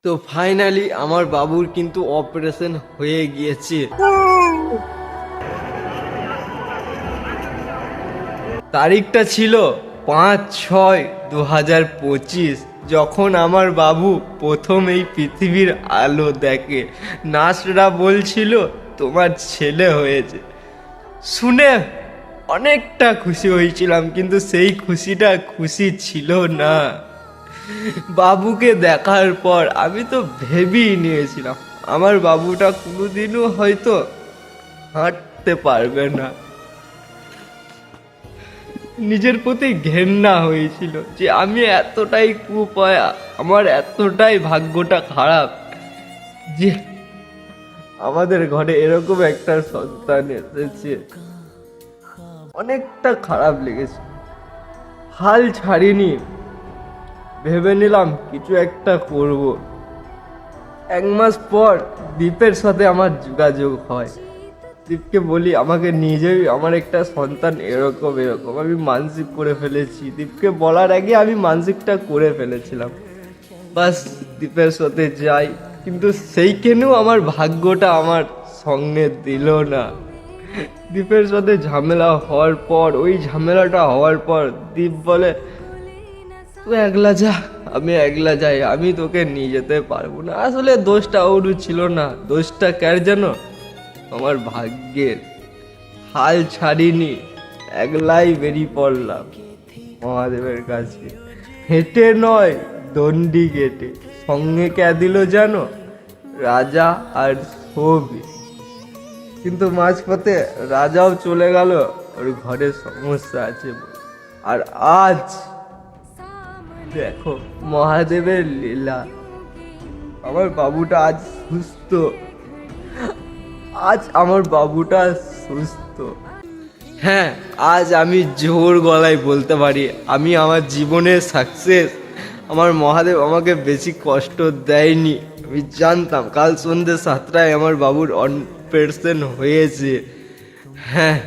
তো ফাইনালি আমার বাবুর কিন্তু অপারেশন হয়ে গিয়েছে। তারিখটা ছিল 5/6/2025, যখন আমার বাবু প্রথম এই পৃথিবীর আলো দেখে। নার্সরা বলছিল তোমার ছেলে হয়েছে। শুনে অনেকটা খুশি হয়েছিলাম, কিন্তু সেই খুশিটা খুশি ছিল না। বাবুকে দেখার পর আমি তো ভেবেই নিয়েছিলাম আমার বাবুটা কোনোদিনও হয়তো হাঁটতে পারবে না। নিজের প্রতি ঘেন্না হয়েছিল যে আমি এতটাই কুপয়া, আমার এতটাই ভাগ্যটা খারাপ যে আমাদের ঘরে এরকম একটা সন্তান এসেছে। অনেকটা খারাপ লেগেছে, হাল ছাড়িনি, ভেবে নিলাম কিছু একটা করব। 1 মাস পর দীপের সাথে আমার যোগাযোগ হয়। দীপকে বলি আমাকে নিজেই আমার একটা সন্তান এরকম এরকম আমি মানসিক করে ফেলেছি। দীপকে বলার আগে আমি মানসিকটা করে ফেলেছিলাম। বাস দীপের সাথে যাই, কিন্তু সেইখানেও আমার ভাগ্যটা আমার সঙ্গে দিল না। দীপের সাথে ঝামেলা হওয়ার পর, ওই ঝামেলাটা হওয়ার পর দীপ বলে তুই একলা যা, আমি একলা যাই, আমি তোকে নিয়ে যেতে পারবো না। আসলে দোষটা ওর ছিল না, দোষটা কার যেন আমার ভাগ্যের। হাল ছাড়িনি, একলাই বেরিয়ে পড়লাম মহাদেবের কাছে। হেঁটে নয়, দণ্ডি কেটে। সঙ্গে কে দিল জানো? রাজা আর ছবি। কিন্তু মাঝপথে রাজাও চলে গেল, ওর ঘরে সমস্যা আছে বলে। আর আজ দেখো মহাদেবের লীলা, আমার বাবুটা আজ সুস্থ। আজ আমার বাবুটা সুস্থ। হ্যাঁ, আজ আমি জোর গলায় বলতে পারি আমি আমার জীবনের সাকসেস। আমার মহাদেব আমাকে বেশি কষ্ট দেয়নি। আমি জানতাম কাল সন্ধ্যে 7টায় আমার বাবুর অপারেশন হয়েছে। হ্যাঁ,